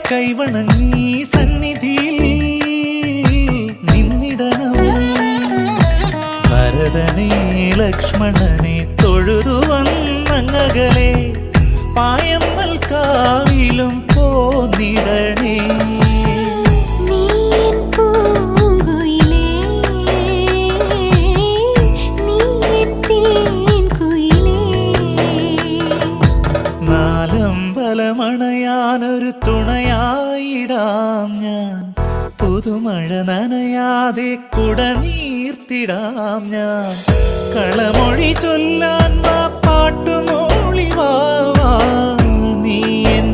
കൈവണങ്ങി സന്നിധിയിൽ നിന്നിടണം. ഭരതനെ ലക്ഷ്മണനെ തൊഴുതു വന്നങ്ങകലെ പായമ്മൽ കാവിലും പോന്നിടണേ. നാലമ്പലമണയാനൊരു തുണയായിടാം ഞാൻ, പുതുമഴ നനയാതെ കുടനീർത്തിടാം ഞാൻ. കളമൊഴി ചൊല്ലാൻ പാട്ടുമൂളി വാ, നീ എൻ